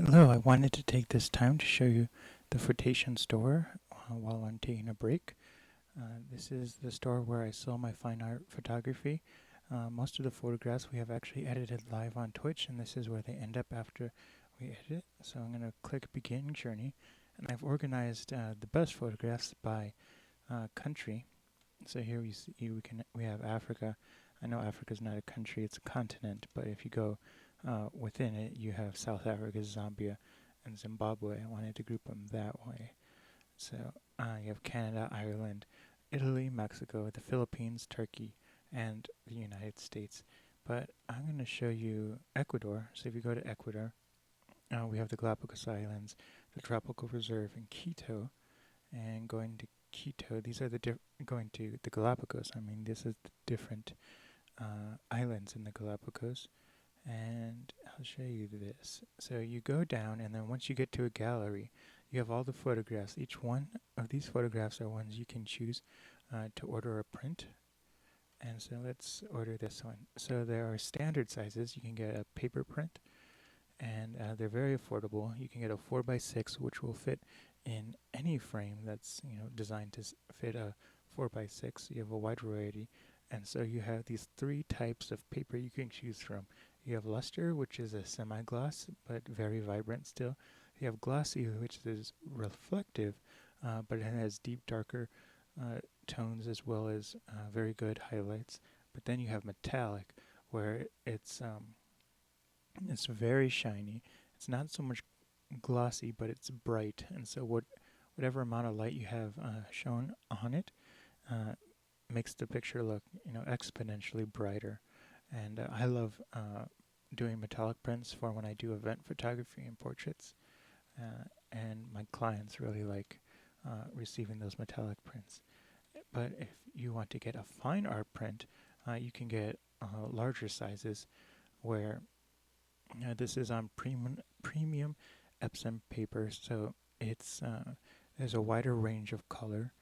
Hello, I wanted to take this time to show you the Flotation store while I'm taking a break. This is the store where I sell my fine art photography. Most of the photographs we have actually edited live on Twitch, and this is where they end up after we edit it. So I'm going to click Begin Journey, and I've organized the best photographs by country. So here we have Africa. I know Africa is not a country; it's a continent. But if you go within it, you have South Africa, Zambia, and Zimbabwe. I wanted to group them that way. So you have Canada, Ireland, Italy, Mexico, the Philippines, Turkey, and the United States. But I'm going to show you Ecuador. So if you go to Ecuador, we have the Galapagos Islands, the Tropical Reserve in Quito, and going to Quito. These are going to the Galapagos. I mean, this is the different islands in the Galapagos. And I'll show you this. So you go down, and then once you get to a gallery, you have all the photographs. Each one of these photographs are ones you can choose to order a print. And so let's order this one. So there are standard sizes. You can get a paper print, and they're very affordable. You can get a 4x6, which will fit in any frame that's designed to fit a 4x6. You have a wide variety, and so you have these three types of paper you can choose from. You have luster, which is a semi-gloss but very vibrant still. You have glossy, which is reflective, but it has deep, darker tones as well as very good highlights. But then you have metallic, where it's very shiny. It's not so much glossy, but it's bright, and so whatever amount of light you have shown on it uh, makes the picture look exponentially brighter. And I love doing metallic prints for when I do event photography and portraits, and my clients really like receiving those metallic prints. But if you want to get a fine art print, you can get larger sizes where this is on premium Epson paper, so it's there's a wider range of color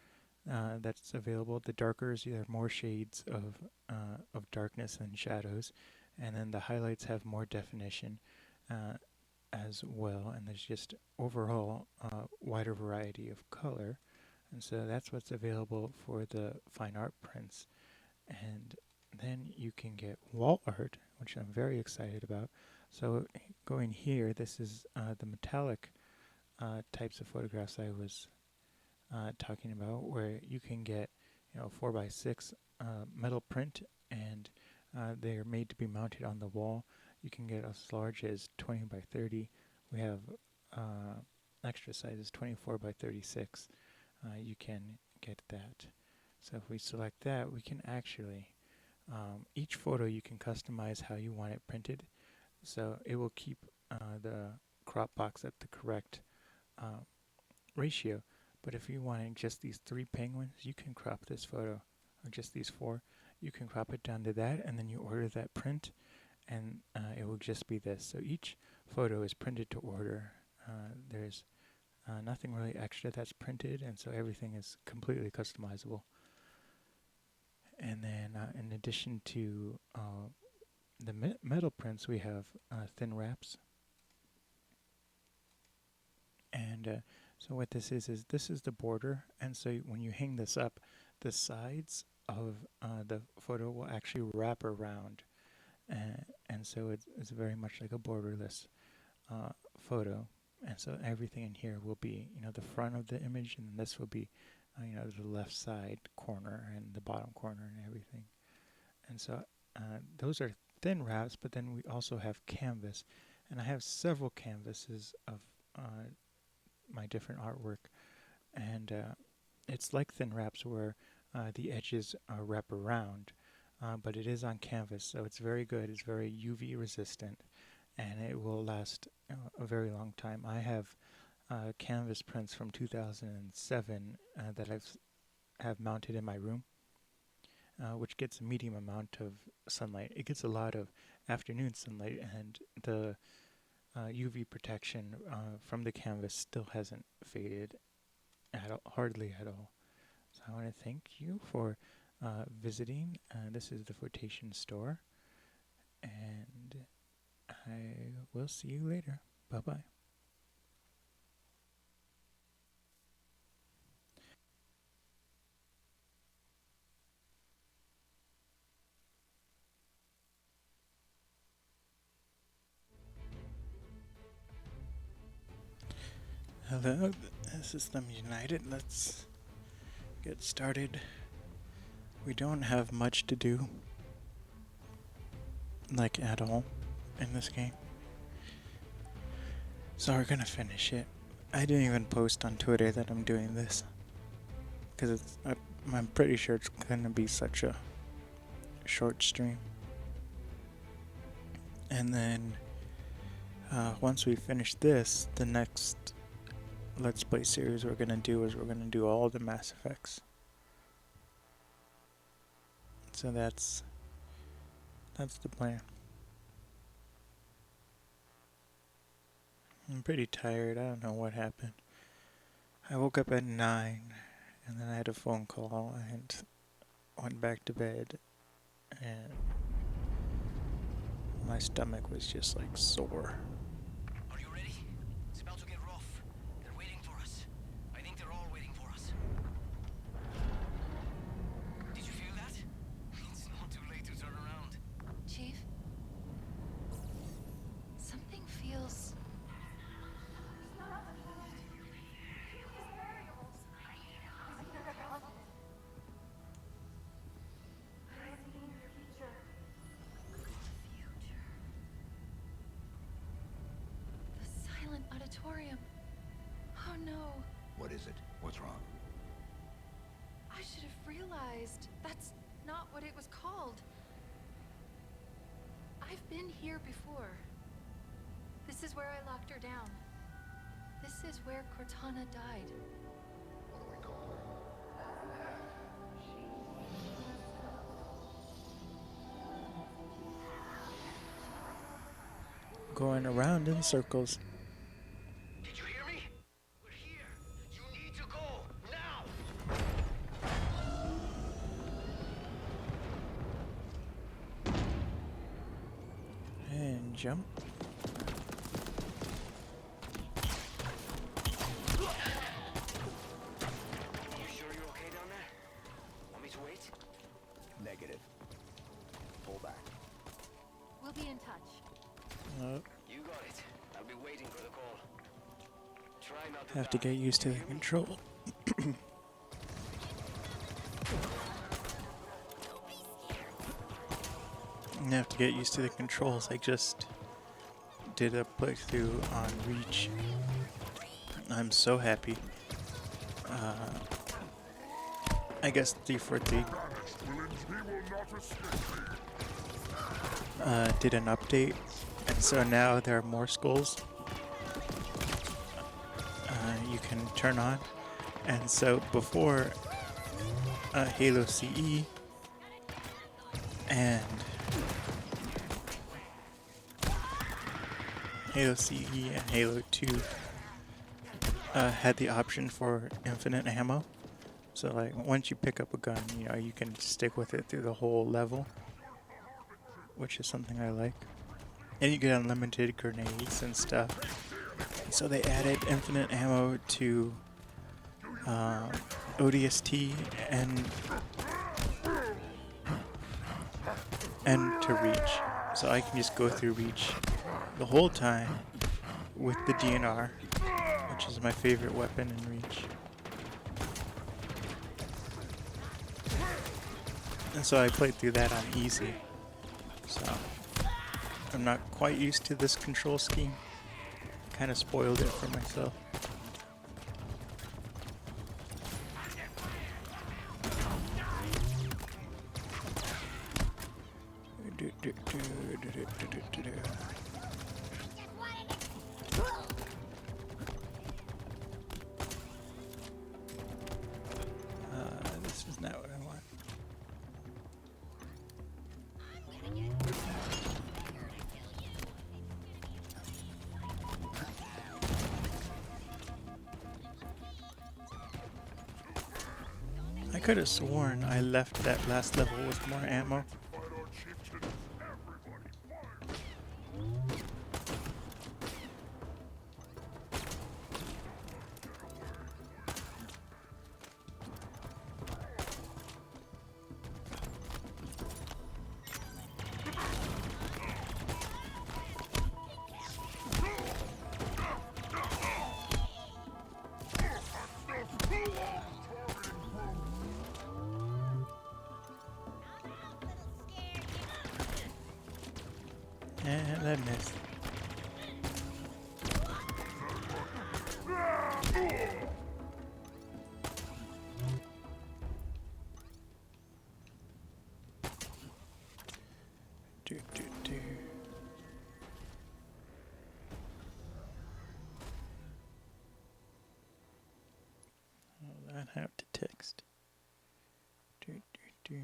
that's available. The darker is you have more shades of darkness and shadows, and then the highlights have more definition as well. And there's just overall wider variety of color, and so that's what's available for the fine art prints. And then you can get wall art, which I'm very excited about. So going here, this is the metallic types of photographs I was talking about, where you can get 4x6 metal print, and they are made to be mounted on the wall. You can get as large as 20 by 30. We have extra sizes 24 by 36. You can get that. So if we select that, we can actually each photo you can customize how you want it printed. So it will keep the crop box at the correct uh, ratio. But if you wanted just these three penguins, you can crop this photo, or just these four. You can crop it down to that, and then you order that print, and it will just be this. So each photo is printed to order. There's nothing really extra that's printed, and so everything is completely customizable. And then in addition to the metal prints, we have thin wraps. And so what this is this is the border, and so when you hang this up, the sides of the photo will actually wrap around, and so it's very much like a borderless photo. And so everything in here will be, the front of the image, and this will be, the left side corner and the bottom corner and everything. And so those are thin wraps, but then we also have canvas, and I have several canvases of my different artwork, and it's like thin wraps where the edges wrap around, but it is on canvas, so it's very good. It's very UV resistant, and it will last a very long time. I have canvas prints from 2007 that have mounted in my room, which gets a medium amount of sunlight. It gets a lot of afternoon sunlight, and the UV protection from the canvas still hasn't faded hardly at all. So I want to thank you for visiting. This is the Flotation store, and I will see you later. Bye bye. Hello, System United. Let's get started. We don't have much to do, like at all, in this game. So we're gonna finish it. I didn't even post on Twitter that I'm doing this, because I'm pretty sure it's gonna be such a short stream. And then once we finish this, the next Let's Play series we're gonna do is we're gonna do all the Mass Effects. So that's the plan. I'm pretty tired. I don't know what happened. I woke up at 9 and then I had a phone call and went back to bed, and my stomach was just like sore. Are you ready? It's about to get rough. They're waiting for us. I think they're all waiting for us. Did you feel that? It's not too late to turn around. Chief? Something feels... The silent auditorium. Oh no. What is it? What's wrong? I should have realized. That's not what it was called. I've been here before. This is where I locked her down. This is where Cortana died. What do we call her? Going around in circles. Did you hear me? We're here. You need to go now. And jump. You sure you're okay down there? Want me to wait? Negative. Pull back. We'll be in touch. You got it. I'll be waiting for the call. Try not to Have to die. get used to the control. You have to get used to the controls. I just did a playthrough on Reach. I'm so happy. I guess 343 did an update, and so now there are more skulls you can turn on. And so before Halo CE and Halo CE and Halo 2 had the option for infinite ammo. So like once you pick up a gun, you know, you can stick with it through the whole level, which is something I like. And you get unlimited grenades and stuff. So they added infinite ammo to ODST and to Reach. So I can just go through Reach the whole time with the DNR, which is my favorite weapon in Reach. And so I played through that on easy. So I'm not quite used to this control scheme. Kind of spoiled it for myself. This is not what I want. I could have sworn I left that last level with more ammo. on how to text. Do, do, do.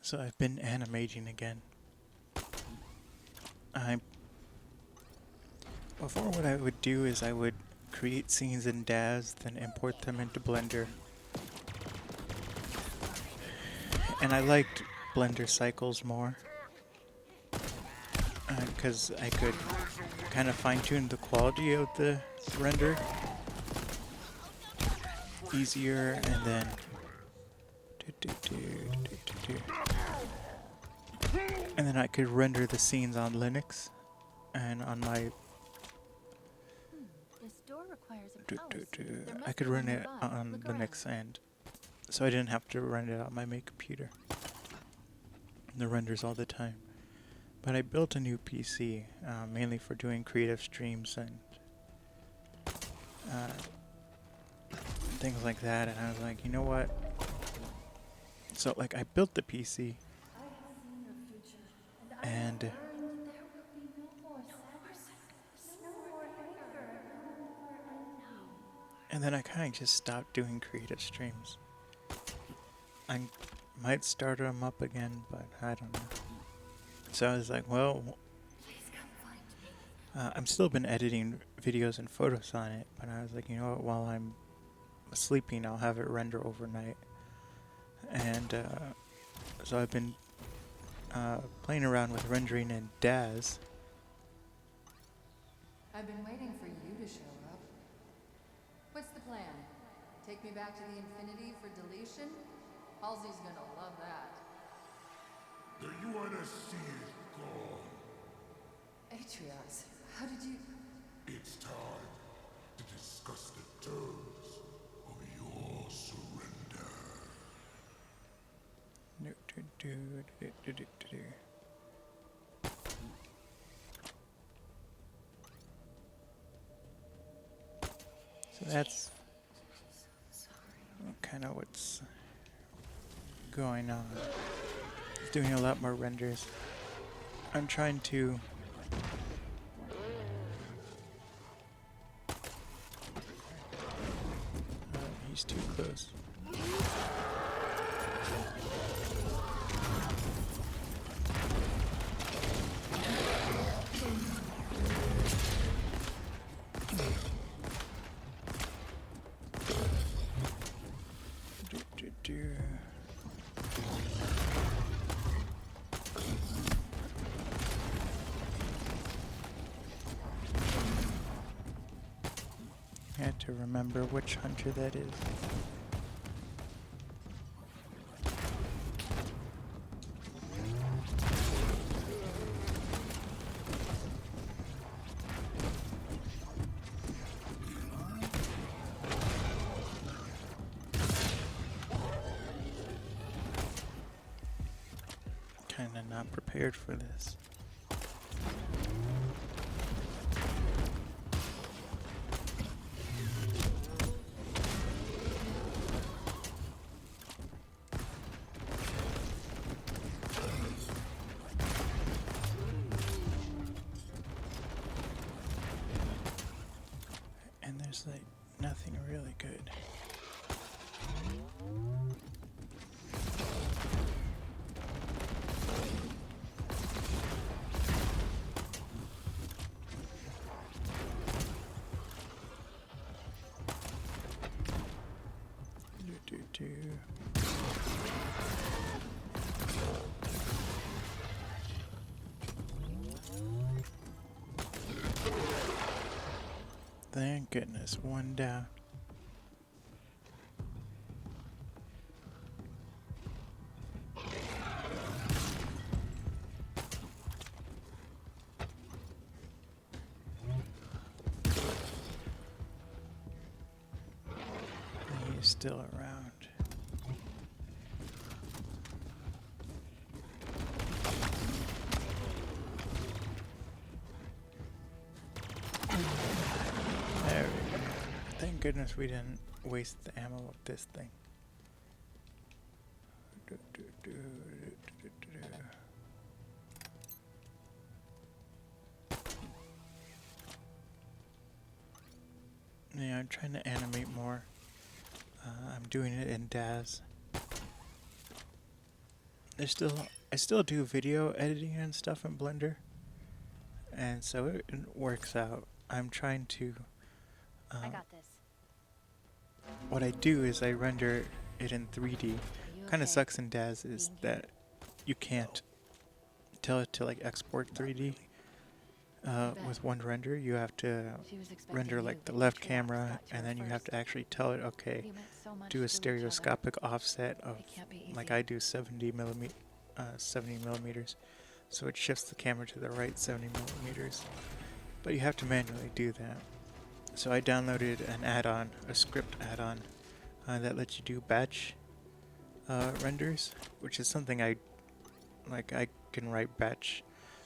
So I've been animating again. Before what I would do is I would create scenes in Daz, then import them into Blender. And I liked Blender cycles more, because I could kind of fine-tune the quality of the render easier, and then I could render the scenes on Linux and on my This door requires a palace. There I must could be run one it nearby. on Look Linux, around. and so I didn't have to run it on my main computer. The renders all the time. But I built a new PC, mainly for doing creative streams and things like that, and I was like, you know what? So like I built the PC, and then I kind of just stopped doing creative streams. I might start them up again, but I don't know. So I was like, well, I'm still been editing videos and photos on it, but I was like, you know what, while I'm sleeping, I'll have it render overnight. And so I've been playing around with rendering in Daz. I've been waiting for you to show up. What's the plan? Take me back to the Infinity for deletion? Halsey's gonna love that. Do you wanna see it gone? Atrios, how did you... It's time to discuss the terms of your surrender. So that's kind of what's going on. It's doing a lot more renders. I'm trying to he's too close. I had to remember which hunter that is. Kinda not prepared for this. And there's like nothing really good. Thank goodness, one down. He's still around. There we go. Thank goodness we didn't waste the ammo of this thing. trying to animate more. I'm doing it in DAZ. I still do video editing and stuff in Blender, and so it works out. I'm trying to. I got this. What I do is I render it in 3D. You Kind of okay? sucks in DAZ is Being here? that you can't tell it to like export 3D with one render. You have to She was expecting render you, like the but left Triax camera, got to and her then you have first. to actually tell it, okay, We meant so much do a to each other. stereoscopic offset of It can't be like easy. I do 70 millimeters, so it shifts the camera to the right 70 millimeters. But you have to manually do that. So I downloaded an add-on, a script add-on that lets you do batch renders, which is something I can write batch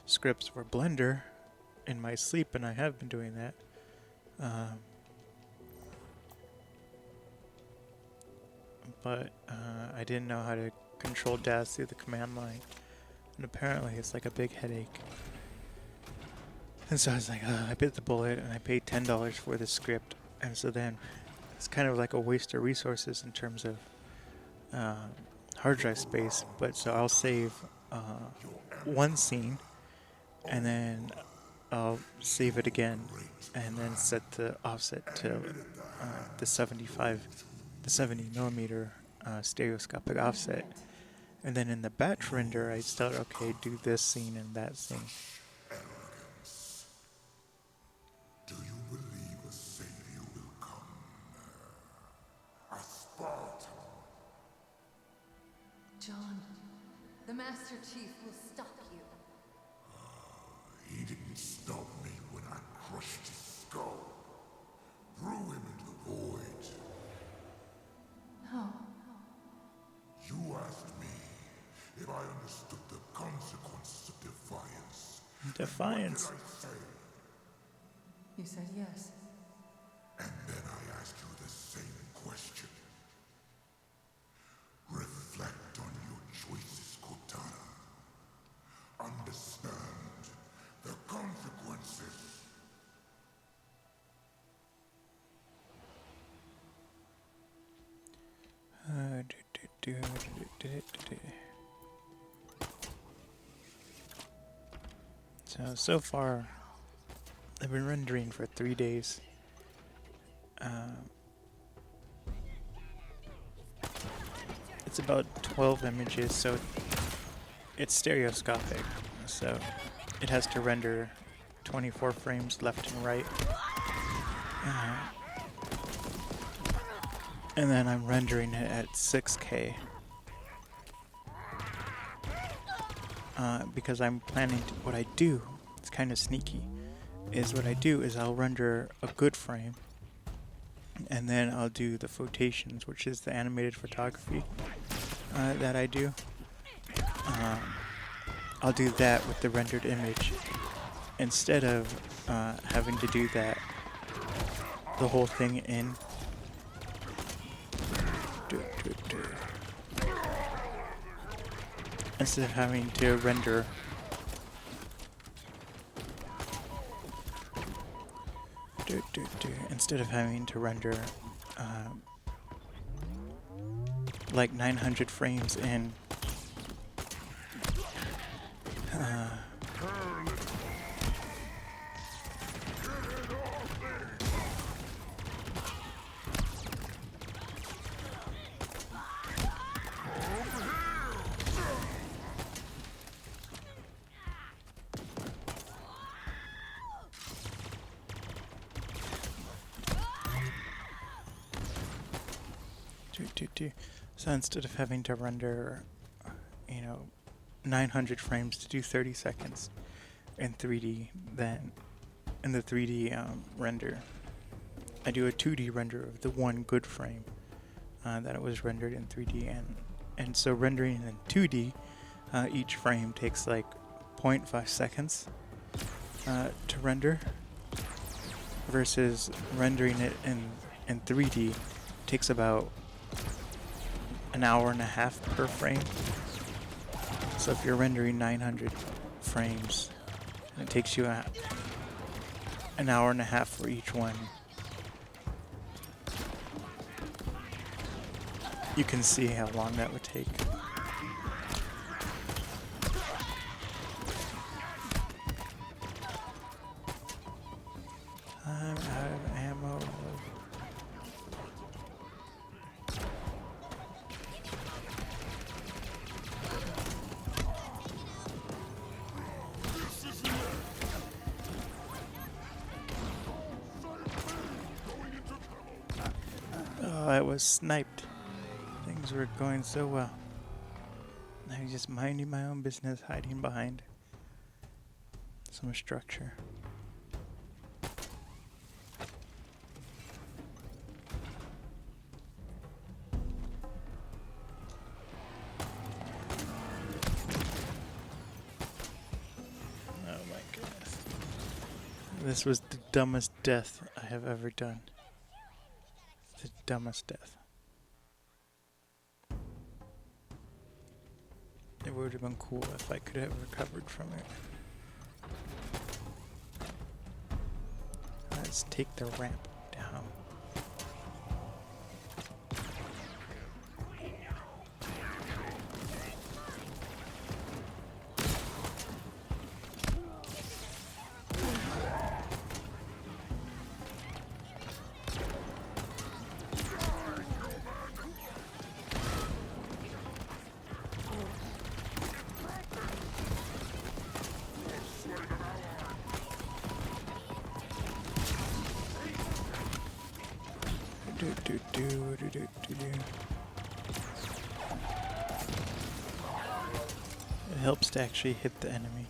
scripts for Blender in my sleep, and I have been doing that. But I didn't know how to control DAZ through the command line, and apparently it's like a big headache. And so I was like, I bit the bullet, and I paid $10 for the script, and so then it's kind of like a waste of resources in terms of hard drive space. But so I'll save one scene, and then I'll save it again, and then set the offset to the 70 millimeter stereoscopic offset. And then in the batch render, I start, okay, do this scene and that scene. Do you believe a savior will come? A Spartan? John, the Master Chief will stop you. He didn't stop me when I crushed his skull. Threw him into the void. No. You asked me if I understood the consequences of defiance. Defiance. What did I say? You said yes. And then I asked you the same question. Reflect on your choices, Cortana. Understand the consequences. So far, I've been rendering for 3 days. It's about 12 images, so it's stereoscopic, so it has to render 24 frames left and right. And then I'm rendering it at 6K. Because I'm planning to, what I do, it's kind of sneaky, is what I do is I'll render a good frame, and then I'll do the flotations, which is the animated photography that I do. I'll do that with the rendered image instead of having to do that, the whole thing in. Instead of having to render like 900 frames in So instead of having to render, 900 frames to do 30 seconds in 3D, then in the 3D render, I do a 2D render of the one good frame that it was rendered in 3D, and so rendering in 2D, each frame takes like 0.5 seconds to render, versus rendering it in 3D takes about an hour and a half per frame. So if you're rendering 900 frames, it takes you an hour and a half for each one. you can see how long that would take. I'm out of ammo. Oh, I was sniped. Things were going so well. I was just minding my own business, hiding behind some structure. Oh my goodness. This was the dumbest death I have ever done. The dumbest death. It would have been cool if I could have recovered from it. Let's take the ramp down. It helps to actually hit the enemy.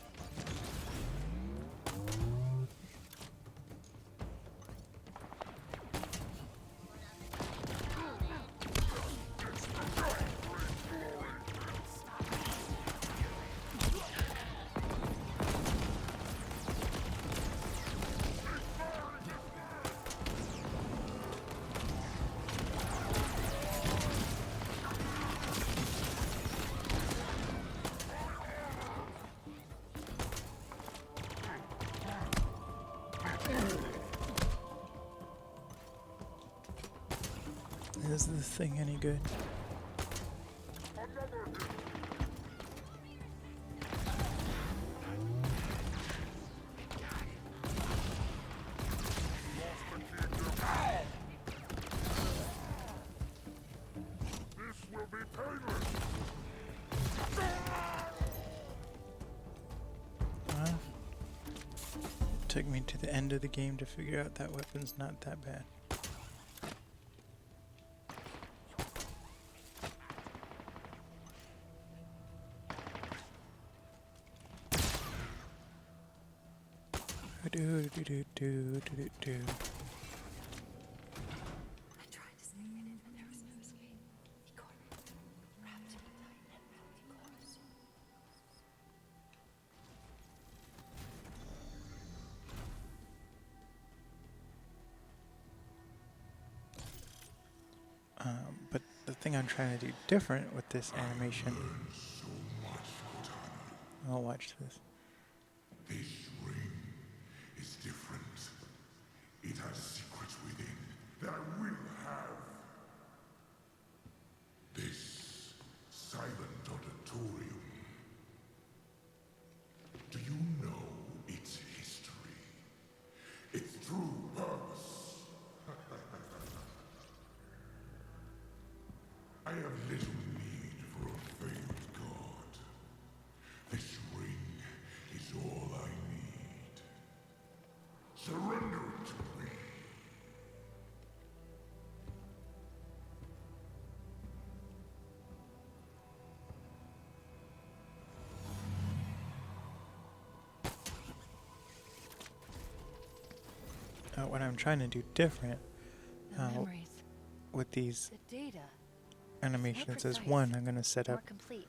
Is this thing any good? Well, took me to the end of the game to figure out that weapon's not that bad. I tried to sneak it in, but there was no escape. He caught me, wrapped me tight, and pulled me close. But the thing I'm trying to do different with this animation. I'll watch this. This ring is different. It has secrets within that I will have. This silent auditorium. Do you know its history? Its true purpose? I have little need for a failed god. This ring is all I need. Surrender it to me. What I'm trying to do different The memories, with these the data, animations is precise, one, I'm going to set more up complete.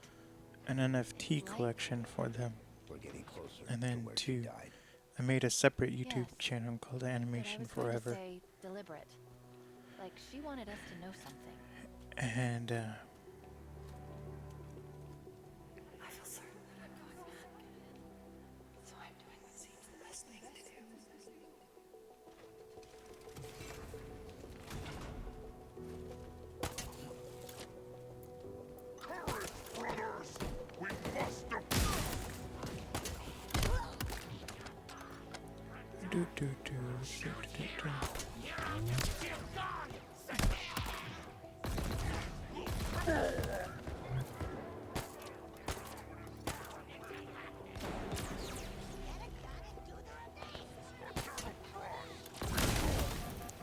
an NFT collection for them. We're getting closer And to then where two, she died. I made a separate YouTube Yes. channel called But I Animation was going to Forever. say deliberate. Like she wanted us to know something. And I feel certain that I'm going back. So I'm doing what seems the best thing to do.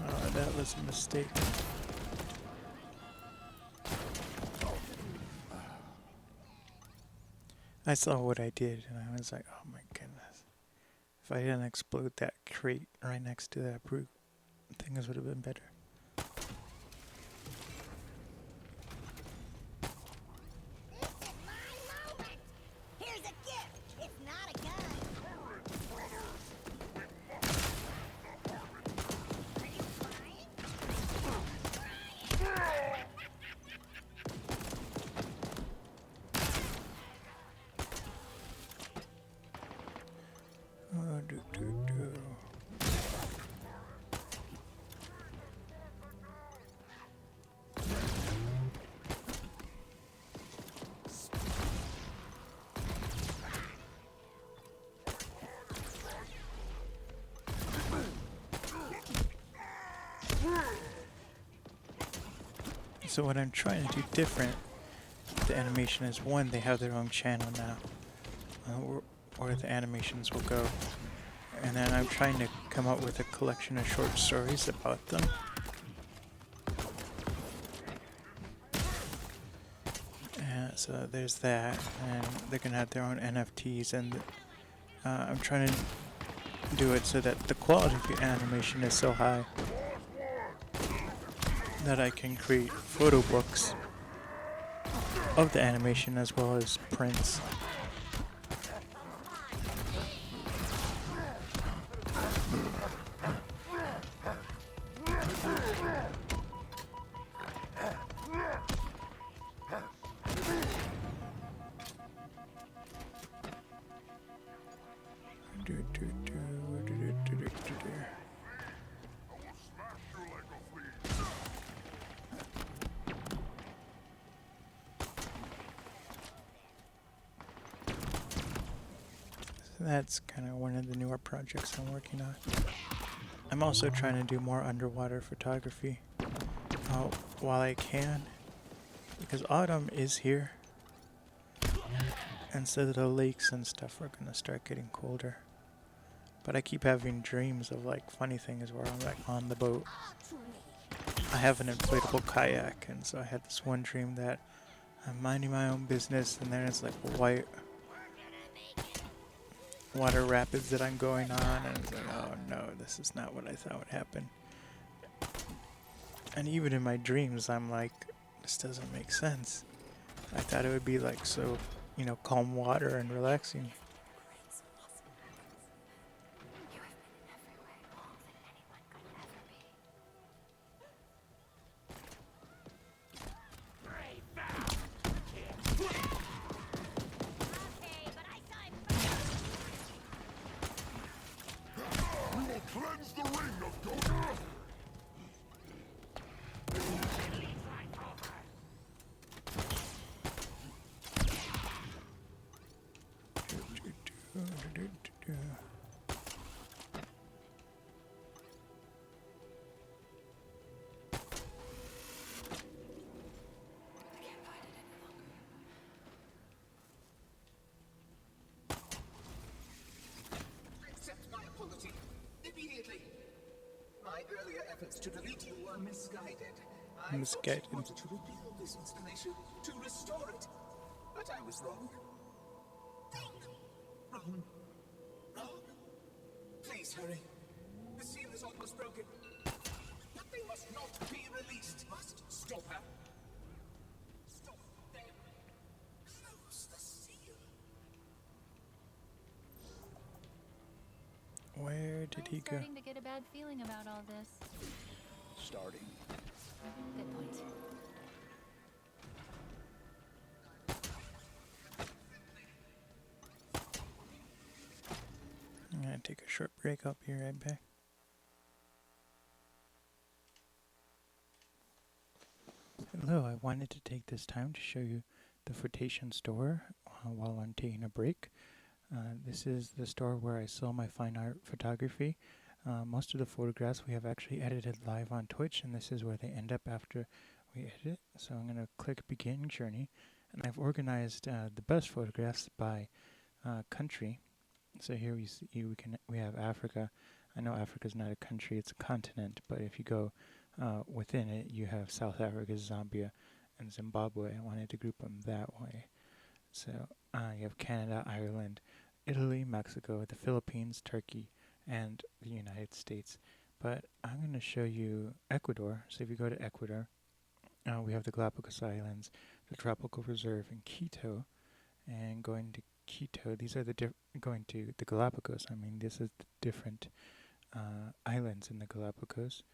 Oh, that was a mistake. I saw what I did and I was like, oh my goodness. If I didn't explode that crate right next to that brute, things would have been better. This is my moment! Here's a gift! It's not a gun! Are you fine? Oh, do, do, do. So what I'm trying to do different with the animation is, one, they have their own channel now, where the animations will go. And then I'm trying to come up with a collection of short stories about them. So there's that, and they're gonna have their own NFTs, and I'm trying to do it so that the quality of the animation is so high that I can create photo books of the animation as well as prints. That's kind of one of the newer projects I'm working on. I'm also trying to do more underwater photography while I can, because autumn is here, and so the lakes and stuff are gonna start getting colder. But I keep having dreams of like funny things where I'm like on the boat. I have an inflatable kayak, and so I had this one dream that I'm minding my own business, and then it's like white water rapids that I'm going on, and it's like, oh no, this is not what I thought would happen. And even in my dreams, I'm like, this doesn't make sense. I thought it would be like so, calm water and relaxing. Cleanse the ring of Goda! Accept my apology. Immediately. My earlier efforts to delete you were misguided. I Misguided. wanted to rebuild this installation, to restore it. But I was wrong. Wrong. Wrong. Please hurry. The seal is almost broken. But they must not be released. Must stop her. Stop them. Close the seal. Where did he I'm go? starting to get a bad feeling about all this. Starting. Good point. I'm gonna take a short break. I'll be right back. Hello, I wanted to take this time to show you the Flotation store while I'm taking a break. This is the store where I sell my fine art photography. Most of the photographs we have actually edited live on Twitch, and this is where they end up after we edit it. So I'm going to click Begin Journey, and I've organized the best photographs by country. So here we have Africa. I know Africa's not a country, it's a continent, but if you go within it, you have South Africa, Zambia, and Zimbabwe. I wanted to group them that way. So you have Canada, Ireland, Italy, Mexico, the Philippines, Turkey, and the United States. But I'm going to show you Ecuador. So if you go to Ecuador, we have the Galapagos Islands, the Tropical Reserve in Quito, and going to Quito, these are going to the Galapagos. I mean, this is the different islands in the Galapagos,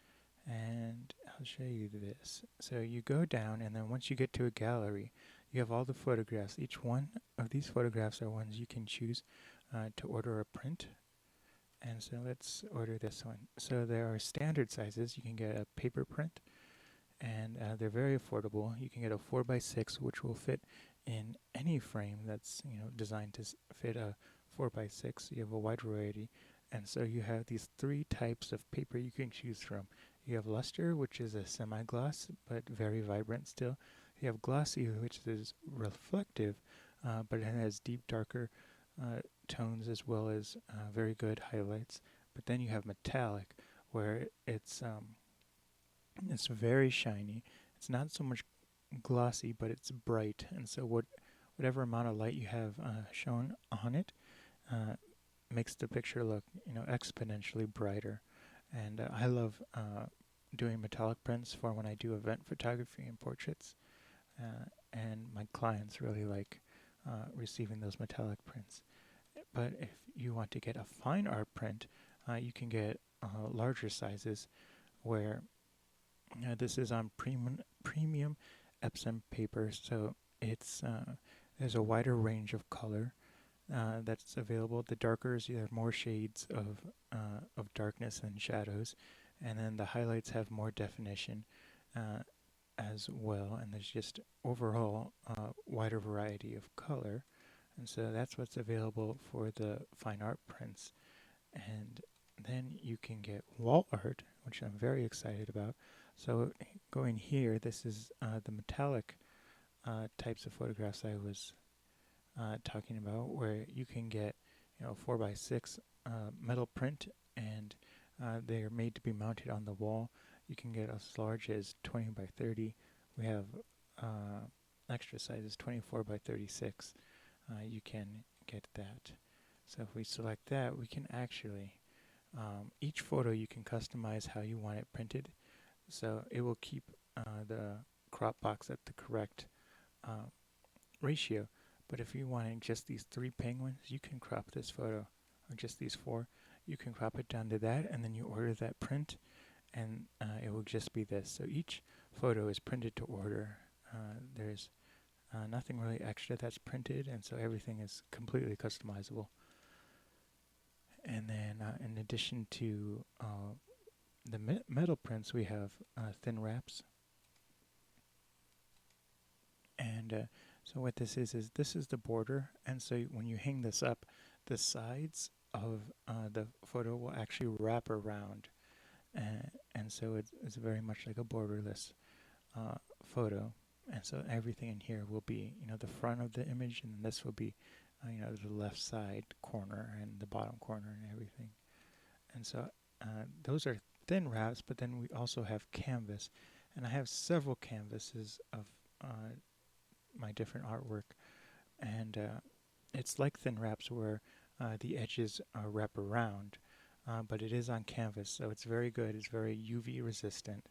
and I'll show you this. So you go down, and then once you get to a gallery, you have all the photographs. Each one of these photographs are ones you can choose to order a print. And so let's order this one. So there are standard sizes. You can get a paper print, and they're very affordable. You can get a 4x6, which will fit in any frame that's designed to fit a 4x6. You have a wide variety, and so you have these three types of paper you can choose from. You have luster, which is a semi-gloss but very vibrant still. You have glossy, which is reflective, but it has deep, darker tones as well as very good highlights. But then you have metallic, where it's very shiny. It's not so much glossy, but it's bright, and so whatever amount of light you have shown on it makes the picture look exponentially brighter. And I love doing metallic prints for when I do event photography and portraits, and my clients really like receiving those metallic prints. But if you want to get a fine art print, you can get larger sizes, where this is on premium Epson paper, so it's there's a wider range of color that's available. The darkers, you have more shades of darkness and shadows, and then the highlights have more definition as well, and there's just overall wider variety of color. And so that's what's available for the fine art prints. And then you can get wall art, which I'm very excited about. So going here, this is the metallic types of photographs I was talking about, where you can get 4x6 metal print, and they are made to be mounted on the wall. You can get as large as 20x30. We have extra sizes, 24x36. You can get that. So if we select that, we can actually each photo you can customize how you want it printed. So it will keep the crop box at the correct ratio. But if you wanted just these 3 penguins, you can crop this photo, or just these 4. You can crop it down to that, and then you order that print, and it will just be this. So each photo is printed to order. There's nothing really extra that's printed, and so everything is completely customizable. And then in addition to the metal prints, we have thin wraps. And so what this is this is the border, and so when you hang this up, the sides of the photo will actually wrap around, and so it's very much like a borderless photo. And so everything in here will be the front of the image, and this will be the left side corner and the bottom corner and everything. And so those are thin wraps, but then we also have canvas, and I have several canvases of my different artwork, and it's like thin wraps where the edges wrap around, but it is on canvas, so it's very good. It's very UV resistant,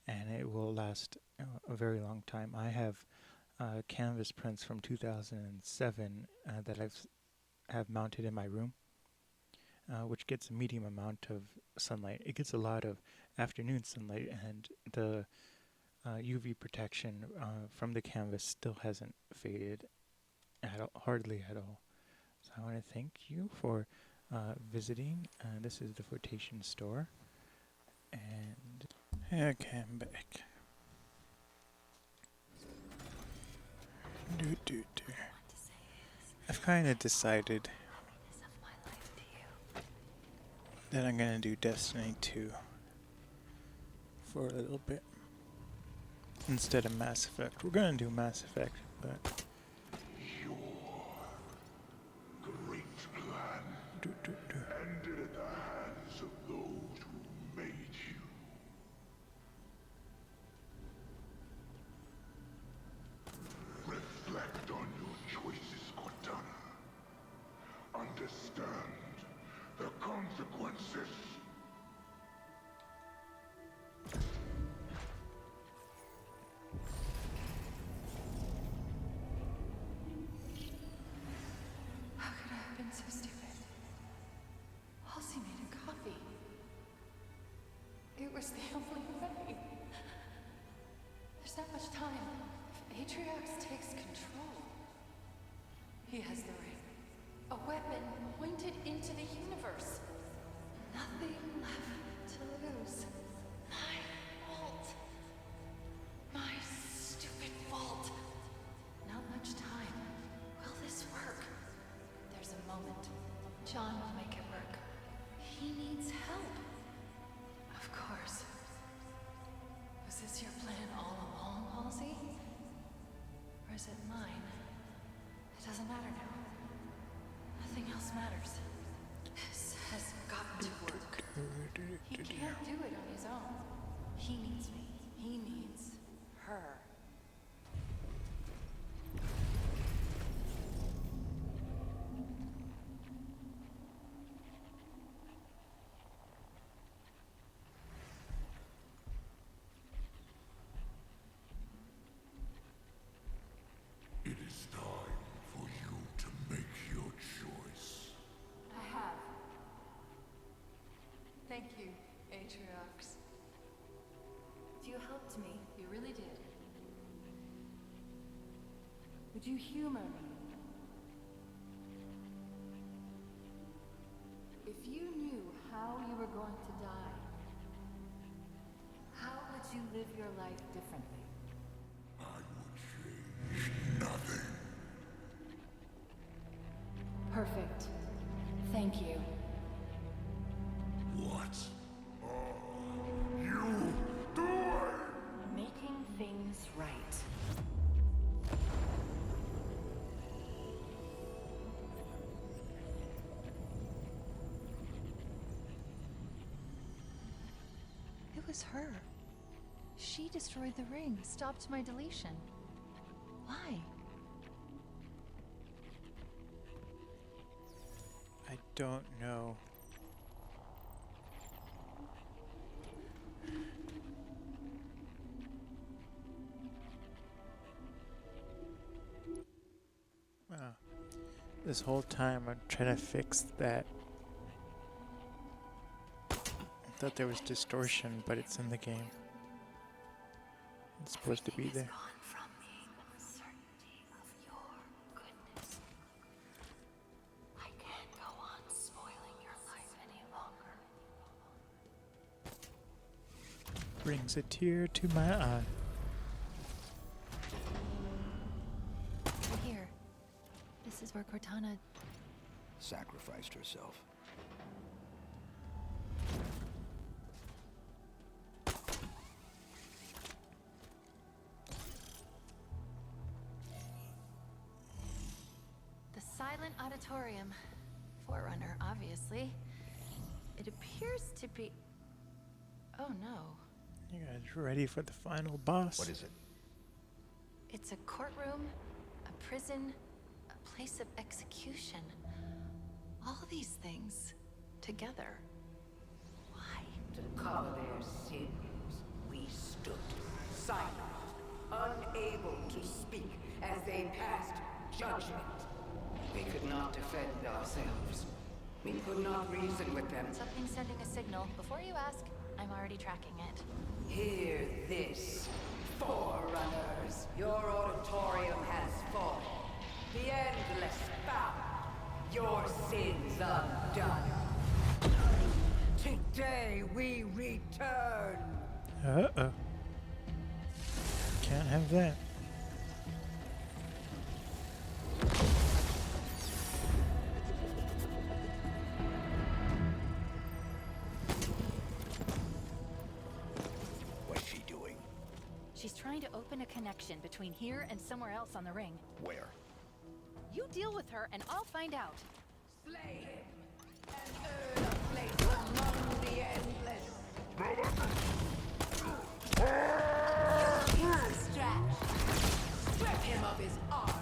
and it will last a very long time. I have canvas prints from 2007 that have mounted in my room, which gets a medium amount of sunlight. It gets a lot of afternoon sunlight, and the UV protection from the canvas still hasn't faded hardly at all. So I want to thank you for visiting. This is the Flotation Store, and okay, I'm back. I've kind of decided Then I'm gonna do Destiny 2 for a little bit instead of Mass Effect. We're gonna do Mass Effect, but Your great plan ended at the hands of those who made you. Reflect on your choices, Cortana. Understand the consequences. How could I have been so stupid? Halsey made a copy. It was the only way. There's not much time. If Atriox takes control, he has the ring. A weapon pointed into the universe. Nothing left to lose. My fault. My stupid fault. Not much time. Will this work? There's a moment. John will make it work. He needs help. Of course. Was this your plan all along, Halsey? Or is it mine? It doesn't matter now. Nothing else matters. This has got to work. He can't do it on his own. He needs me. He needs her. It is time for you to make your choice. I have. Thank you, Atriox. You helped me. You really did. Would you humor me? If you knew how you were going to die, how would you live your life differently? I would change nothing. Perfect. Thank you. What are you doing? Making things right. It was her. She destroyed the ring, stopped my deletion. Why? I don't know. This whole time I'm trying to fix that. I thought there was distortion, but it's in the game. It's supposed to be there. Gone from me. Certainty of your goodness. I can't go on spoiling your life any longer. Brings a tear to my eye. We're here. This is where Cortana... Sacrificed herself. The Silent Auditorium. Forerunner, obviously. It appears to be... Oh no. You guys ready for the final boss? What is it? It's a courtroom, a prison, a place of execution. All these things together. Why? To cover their sins, we stood silent, unable to speak as they passed judgment. We could not defend ourselves. We could not reason with them. Something's sending a signal. Before you ask, I'm already tracking it. Hear this, Forerunners. Your auditorium has fallen. The endless bound. Your sins undone. Today we return. Uh-oh. Can't have that. going to open a connection between here and somewhere else on the ring. Where? You deal with her and I'll find out. Slay him and earn a place among the endless. Here's the stretch. Strip him of his armor.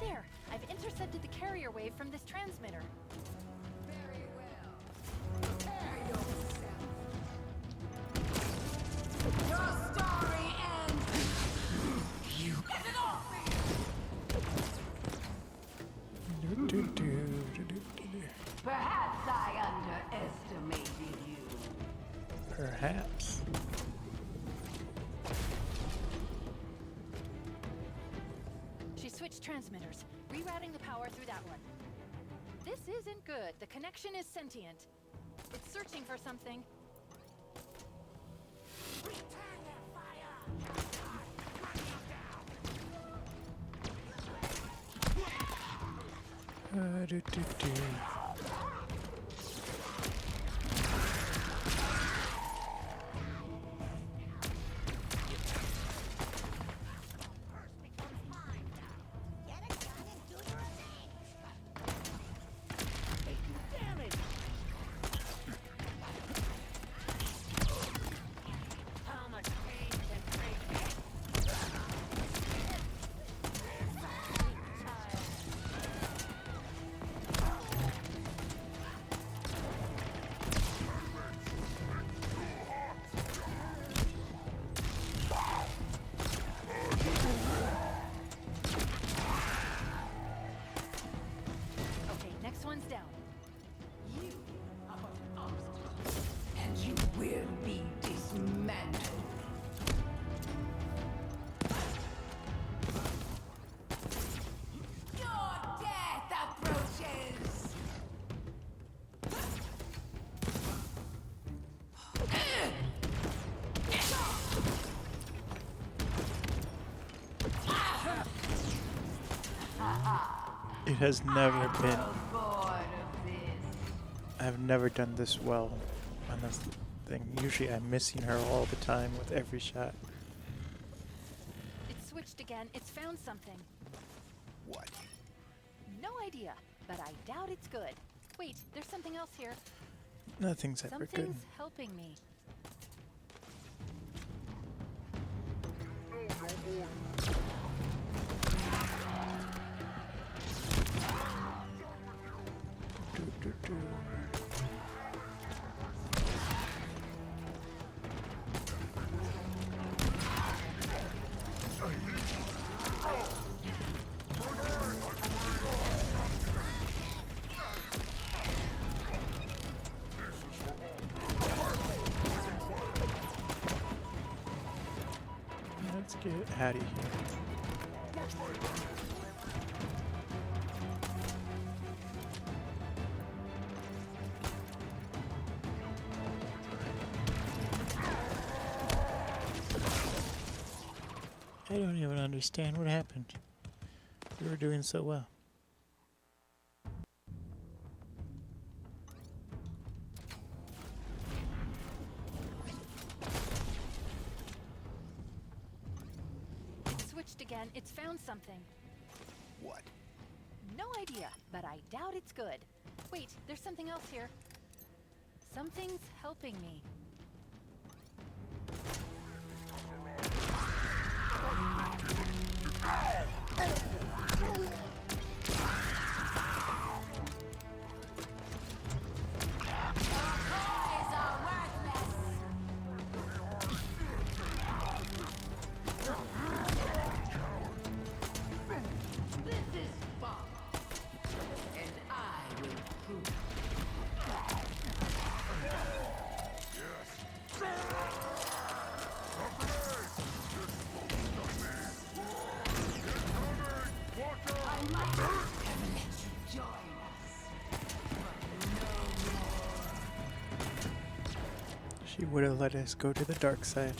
There, I've intercepted the carrier wave from this transmitter. Very well. Prepare yourself. Your story ends. You get it off me. Perhaps I underestimated you. Perhaps. She switched transmitters, rerouting the power through that one. This isn't good. The connection is sentient. It's searching for something. Get a gun and do your revenge. Damage! How much pain can take? Okay, next one's down. You are but an obstacle, and you will be dismantled. Your death approaches. It has never been. Bored of this. I've never done this well on this thing. Usually I'm missing her all the time with every shot. It's switched again. It's found something. What? No idea, but I doubt it's good. Wait, there's something else here. Nothing's ever good. Something's helping me. Let's get out of here. I don't even understand what happened. We were doing so well. It's switched again. It's found something. What? No idea, but I doubt it's good. Wait, there's something else here. Something's helping me. This is fun, and I will prove. She would have let us go to the dark side.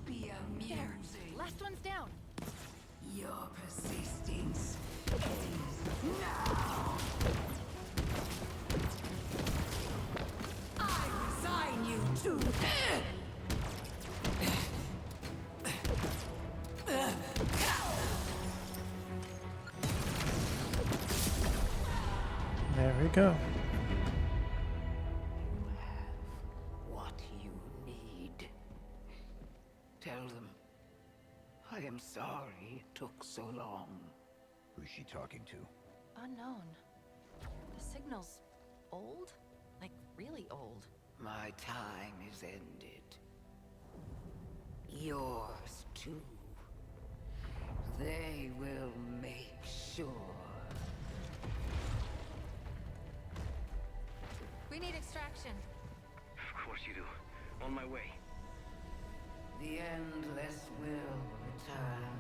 Be amusing. Last one's down. Your persistence ends now. I resign you to. There we go. What you need. Tell them. I am sorry it took so long. Who's she talking to? Unknown. The signal's old? Like, really old. My time is ended. Yours too. They will make sure. We need extraction. Of course you do. On my way. The endless will return.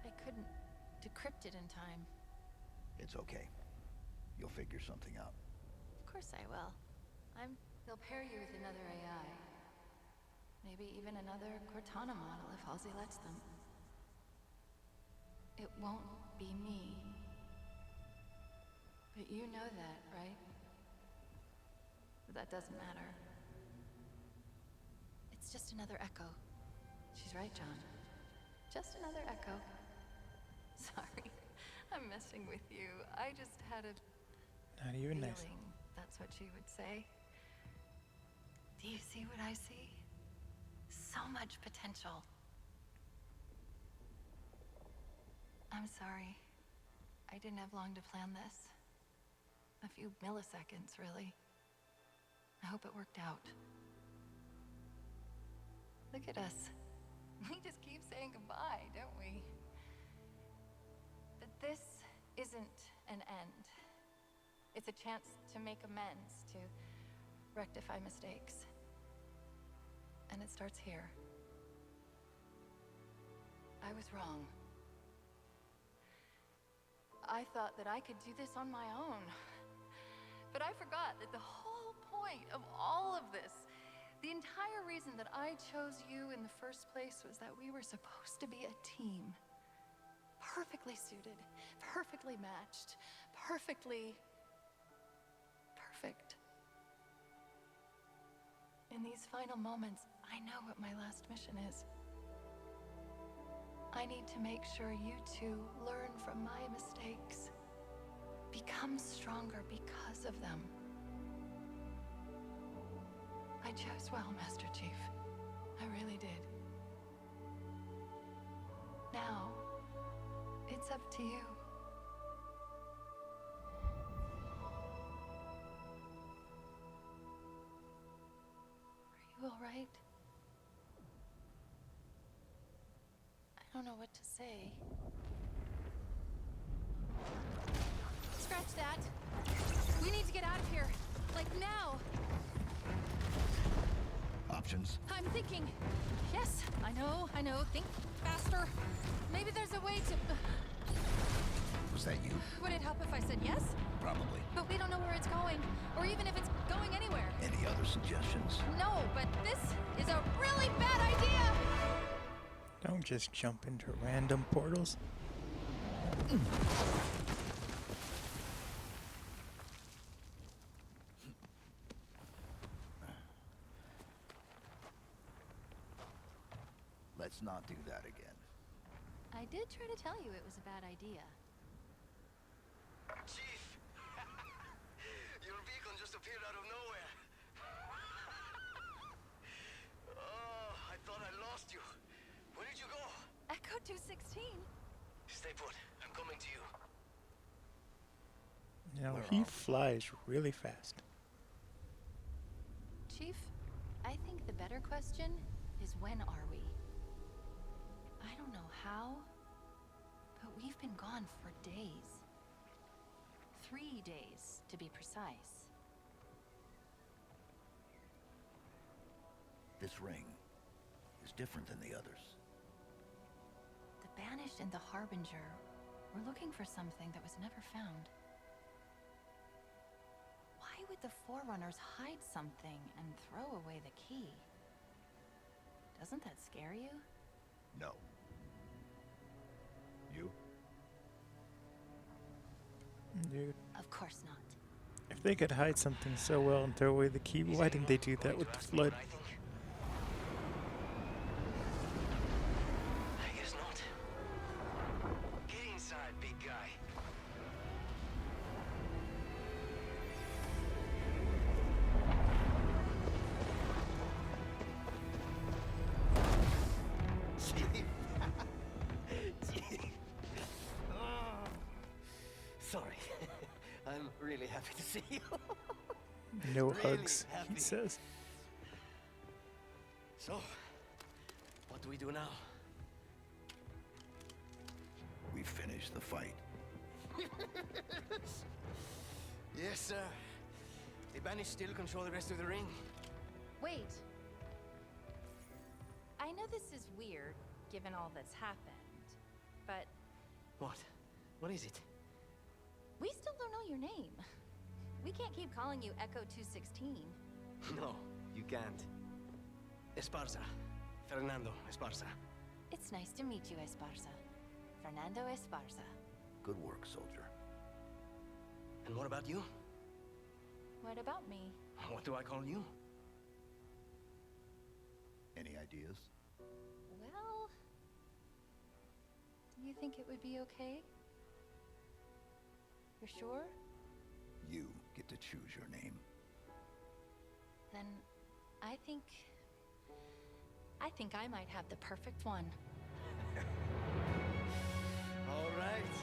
I couldn't decrypt it in time. It's okay. You'll figure something out. Of course I will. They'll pair you with another AI. Maybe even another Cortana model if Halsey lets them. It won't be me. But you know that, right? But that doesn't matter. It's just another echo. She's right, John. Just another echo. Sorry, I'm messing with you. I just had a Not even feeling nice. that's what she would say. Do you see what I see? So much potential. I'm sorry. I didn't have long to plan this. A few milliseconds, really. I hope it worked out. Look at us. We just keep saying goodbye, don't we? But this isn't an end. It's a chance to make amends, to rectify mistakes. And it starts here. I was wrong. I thought that I could do this on my own. But I forgot that the whole point of all of this, the entire reason that I chose you in the first place was that we were supposed to be a team. Perfectly suited, perfectly matched, perfectly perfect. In these final moments, I know what my last mission is. I need to make sure you two learn from my mistakes. Become stronger because of them. I chose well, Master Chief. I really did. Now, it's up to you. Are you all right? I don't know what to say. Scratch that. We need to get out of here. Like now. Options? I'm thinking. Yes, I know. Think faster. Maybe there's a way to... Was that you? Would it help if I said yes? Probably. But we don't know where it's going, or even if it's going anywhere. Any other suggestions? No, but this is a really bad idea! Don't just jump into random portals. Let's not do that again. I did try to tell you it was a bad idea. Chief! Your beacon just appeared out of nowhere. Oh, I thought I lost you. Where did you go? Echo 216. Stay put. I'm coming to you. You know, Where he are we? flies really fast. Chief, I think the better question is when are we? I don't know how, but we've been gone for days. 3 days, to be precise. This ring. is different than the others. The Banished and the Harbinger were looking for something that was never found. Why would the Forerunners hide something and throw away the key? Doesn't that scare you? No. You? Dude, Of course not. if they could hide something so well and throw away the key, why didn't they do that with the flood? I guess not. Get inside, big guy. Oh, sorry. I'm really happy to see you. No Really hugs, happy. he says. So, what do we do now? We finished the fight. Yes, sir. The Banished still control the rest of the ring. Wait. I know this is weird, given all that's happened, but What? What is it? we still don't know your name. We can't keep calling you Echo 216. No, you can't. Esparza. Fernando Esparza. It's nice to meet you, Esparza. Fernando Esparza. Good work, soldier. And what about you? What about me? What do I call you? Any ideas? Well, do you think it would be okay? You're sure? You get to choose your name. Then I think I might have the perfect one. All right.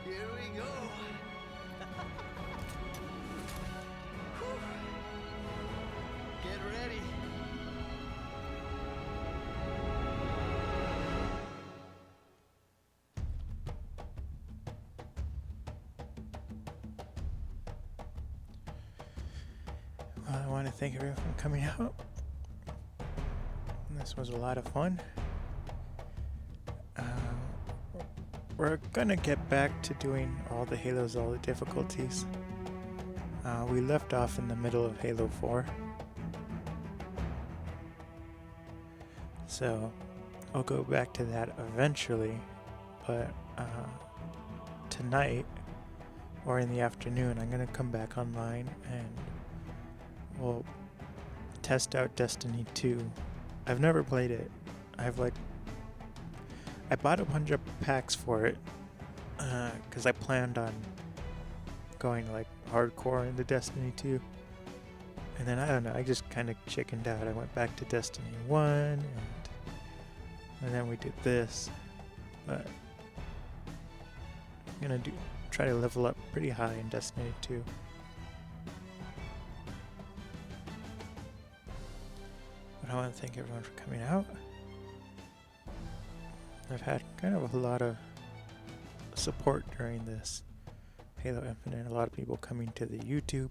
Here we go. Whew. Get ready. Well, I want to thank everyone for coming out. This was a lot of fun. We're gonna get back to doing all the Halos, all the difficulties. We left off in the middle of Halo 4. So, I'll go back to that eventually, but tonight, or in the afternoon, I'm gonna come back online and we'll test out Destiny 2. I've never played it. I bought a bunch of packs for it because I planned on going like hardcore into Destiny 2. And then I don't know, I just kind of chickened out. I went back to Destiny 1 and then we did this. But I'm gonna try to level up pretty high in Destiny 2. But I want to thank everyone for coming out. I've had kind of a lot of support during this Halo Infinite. A lot of people coming to the YouTube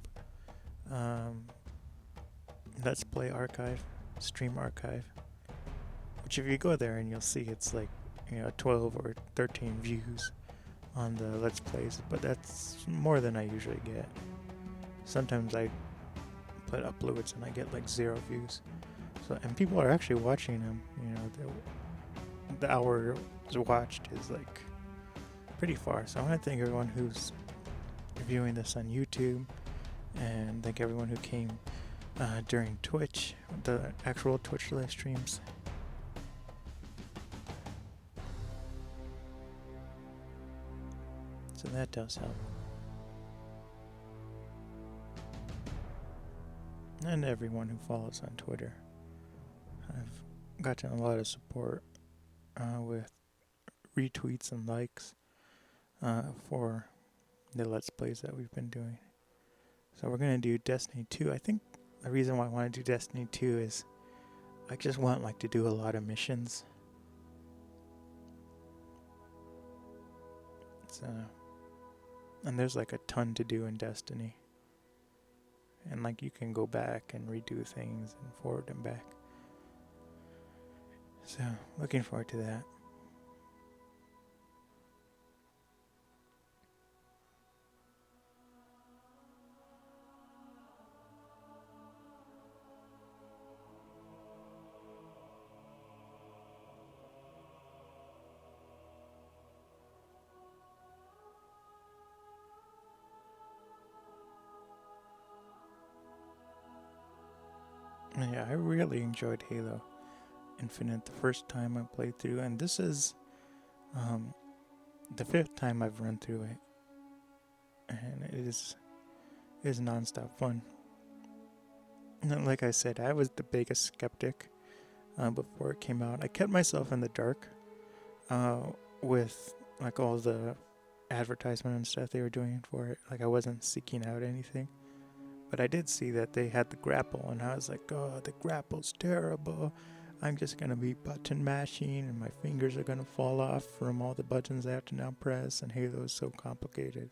Let's Play archive, stream archive. Which if you go there and you'll see it's like 12 or 13 views on the Let's Plays, but that's more than I usually get. Sometimes I put uploads and I get like 0 views. So and people are actually watching them. The hour watched is like pretty far. So I want to thank everyone who's viewing this on YouTube, and thank everyone who came during Twitch, the actual Twitch live streams. So that does help. And everyone who follows on Twitter. I've gotten a lot of support with retweets and likes for the Let's Plays that we've been doing. So we're going to do Destiny 2. I think the reason why I want to do Destiny 2 is I just want to do a lot of missions. And there's a ton to do in Destiny. And you can go back and redo things and forward and back. So, looking forward to that. Yeah, I really enjoyed Halo Infinite the first time I played through, and this is the fifth time I've run through it, and it is nonstop fun. And like I said, I was the biggest skeptic before it came out. I kept myself in the dark with like all the advertisement and stuff they were doing for it. Like I wasn't seeking out anything. But I did see that they had the grapple, and I was like, oh, the grapple's terrible. I'm just going to be button mashing, and my fingers are going to fall off from all the buttons I have to now press, and Halo is so complicated.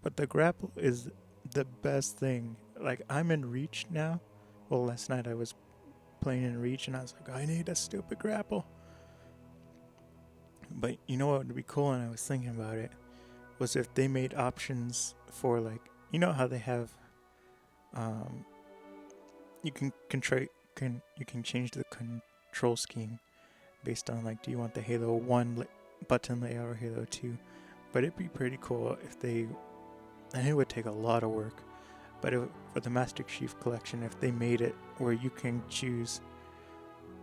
But the grapple is the best thing. Like, I'm in Reach now. Well, last night I was playing in Reach, and I was like, I need a stupid grapple. But you know what would be cool, and I was thinking about it, was if they made options for, like, you know how they have... you can change the control scheme based on like, do you want the Halo 1 button layout or Halo 2? But it'd be pretty cool if they, and it would take a lot of work, but for the Master Chief Collection, if they made it where you can choose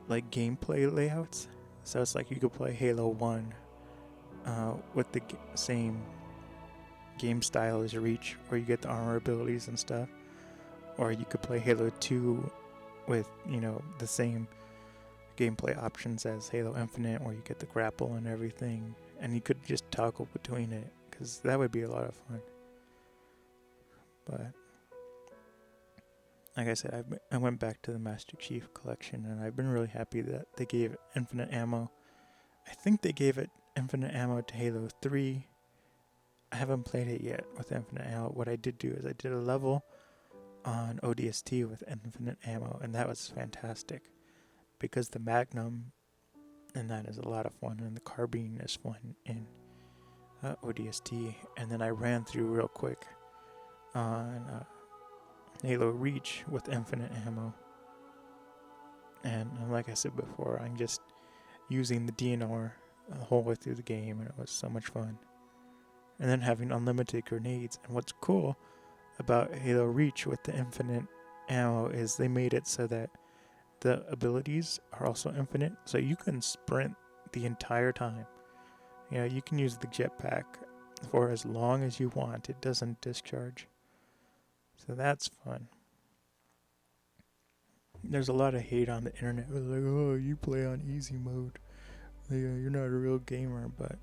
like gameplay layouts, so it's like you could play Halo 1 with the same game style as Reach, where you get the armor abilities and stuff. Or you could play Halo 2 with, you know, the same gameplay options as Halo Infinite, where you get the grapple and everything. And you could just toggle between it, because that would be a lot of fun. But, like I said, I went back to the Master Chief Collection, and I've been really happy that they gave infinite ammo. I think they gave it infinite ammo to Halo 3. I haven't played it yet with infinite ammo. What I did do is I did a level on ODST with infinite ammo, and that was fantastic because the Magnum and that is a lot of fun, and the carbine is fun in ODST. And then I ran through real quick on Halo Reach with infinite ammo, and like I said before, I'm just using the DNR the whole way through the game, and it was so much fun. And then having unlimited grenades. And what's cool about Halo Reach with the infinite ammo is they made it so that the abilities are also infinite, so you can sprint the entire time. You know, you can use the jetpack for as long as you want. It doesn't discharge. So that's fun. There's a lot of hate on the internet. It was like, oh, you play on easy mode. You're not a real gamer, but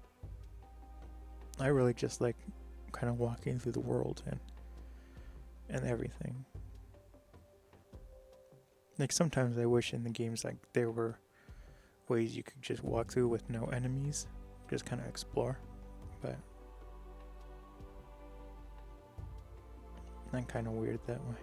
I really just like kind of walking through the world and everything. Like sometimes I wish in the games like there were ways you could just walk through with no enemies, just kind of explore, but I'm kind of weird that way.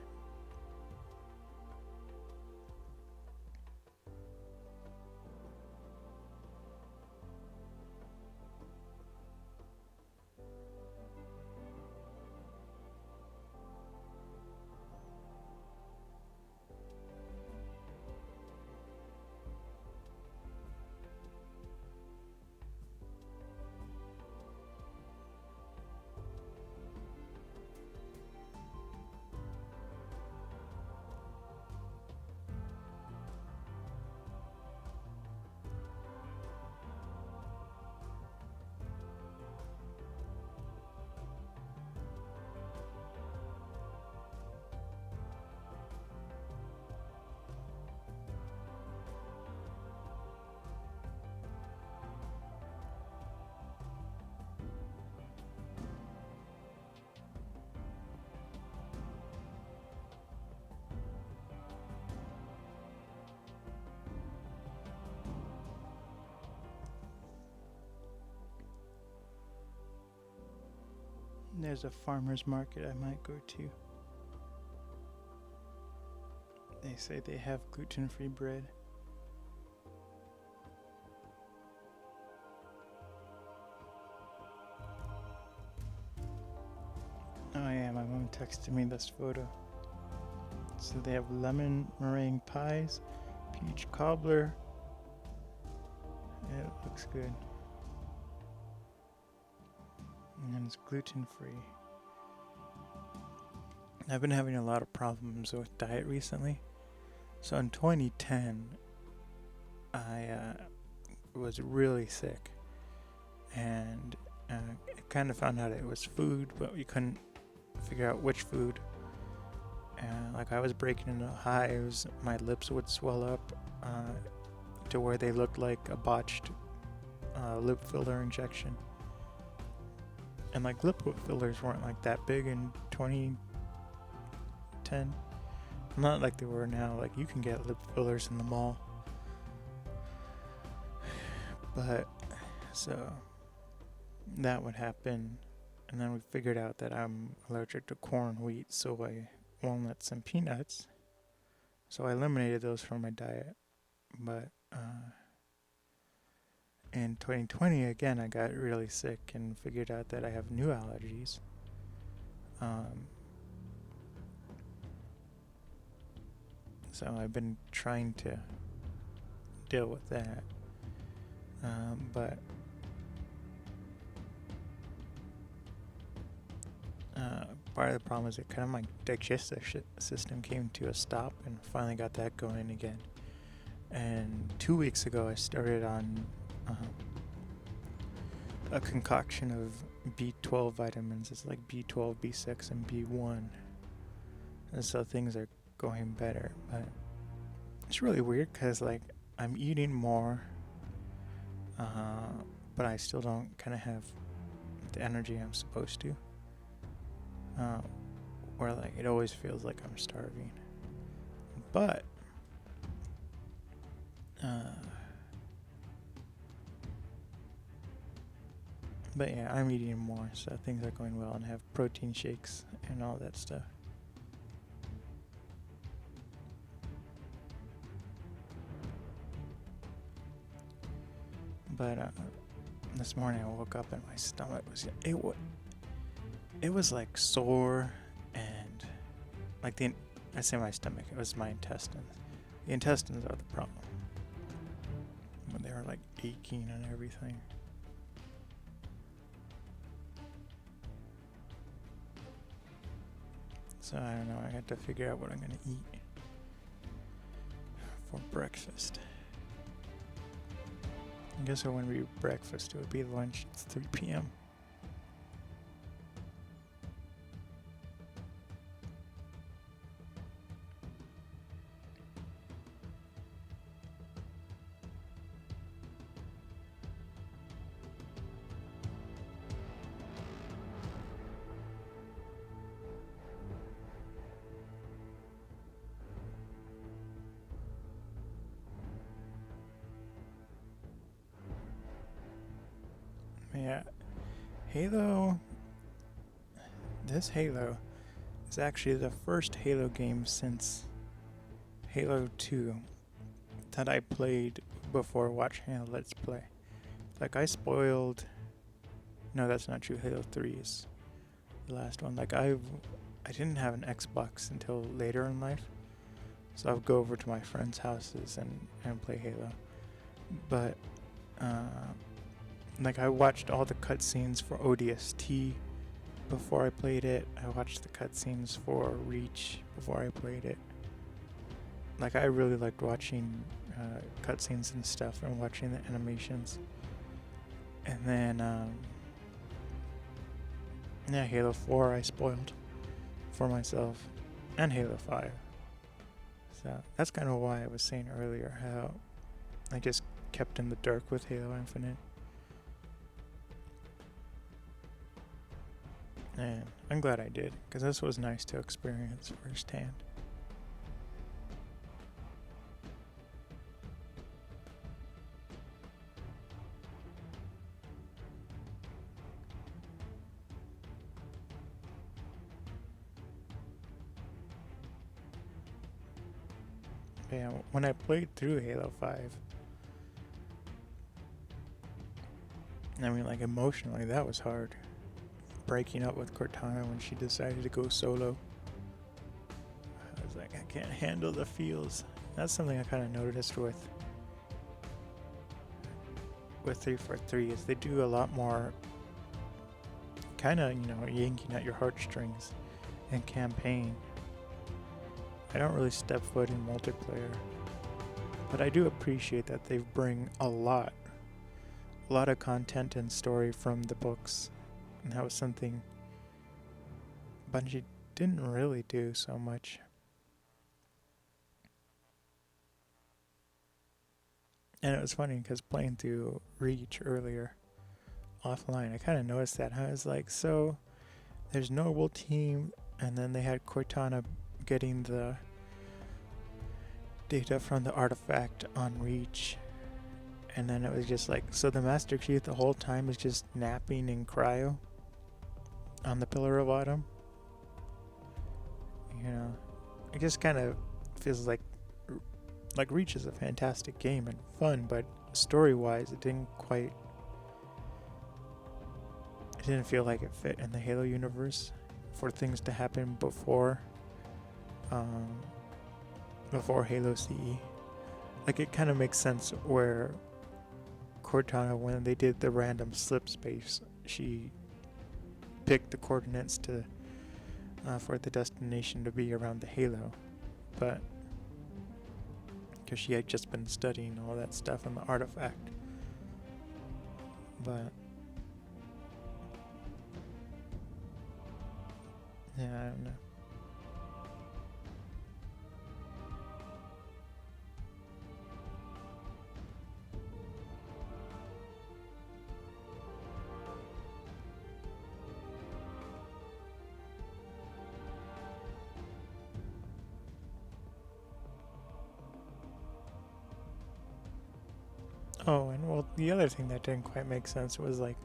There's a farmer's market I might go to. They say they have gluten-free bread. texted me this photo. So they have lemon meringue pies, peach cobbler. Yeah, it looks good. And then it's gluten free. I've been having a lot of problems with diet recently. So in 2010, I was really sick. And I kind of found out it was food, but we couldn't figure out which food. Like I was breaking into hives, my lips would swell up to where they looked like a botched lip filler injection. And like lip fillers weren't like that big in 2010. Not like they were now. Like you can get lip fillers in the mall. But so that would happen, and then we figured out that I'm allergic to corn, wheat, soy, walnuts, and peanuts. So I eliminated those from my diet. But in 2020, again, I got really sick and figured out that I have new allergies. So I've been trying to deal with that. But part of the problem is that kind of my digestive system came to a stop, and finally got that going again. And 2 weeks ago I started on a concoction of B12 vitamins. It's like B12, B6, and B1. And so things are going better. But it's really weird because like I'm eating more, but I still don't kind of have the energy I'm supposed to. Or like it always feels like I'm starving. But yeah, I'm eating more, so things are going well, and I have protein shakes and all that stuff. But this morning I woke up and my stomach was like sore, and like I say my stomach, it was my intestines. The intestines are the problem. But they were like aching and everything. So I don't know, I had to figure out what I'm gonna eat for breakfast. I guess it wouldn't be breakfast, it would be lunch. It's 3 p.m. Yeah, this Halo is actually the first Halo game since Halo 2 that I played before watching a Let's Play. Like no, that's not true, Halo 3 is the last one. Like I didn't have an Xbox until later in life, so I would go over to my friends' houses and play Halo. But like I watched all the cutscenes for ODST before I played it. I watched the cutscenes for Reach before I played it. Like I really liked watching cutscenes and stuff and watching the animations. And then Halo 4 I spoiled for myself, and Halo 5. So that's kind of why I was saying earlier how I just kept in the dark with Halo Infinite. And I'm glad I did, because this was nice to experience firsthand. Yeah, when I played through Halo 5, I mean, like emotionally, that was hard. breaking up with Cortana when she decided to go solo. I was like, I can't handle the feels. That's something I kind of noticed with 343 is they do a lot more kind of, yanking at your heartstrings in campaign. I don't really step foot in multiplayer, but I do appreciate that they bring a lot of content and story from the books, and that was something Bungie didn't really do so much. And it was funny because playing through Reach earlier offline, I kind of noticed that. I was like, so there's Noble Team, and then they had Cortana getting the data from the artifact on Reach, and then it was just like, so the Master Chief the whole time is just napping in cryo on the Pillar of Autumn. It just kind of feels like Reach is a fantastic game and fun, but story-wise, it didn't feel like it fit in the Halo universe for things to happen before Halo CE. Like, it kind of makes sense where Cortana, when they did the random slip space, she picked the coordinates to for the destination to be around the Halo, but because she had just been studying all that stuff in the artifact. But yeah, I don't know. Oh, and well, the other thing that didn't quite make sense was like,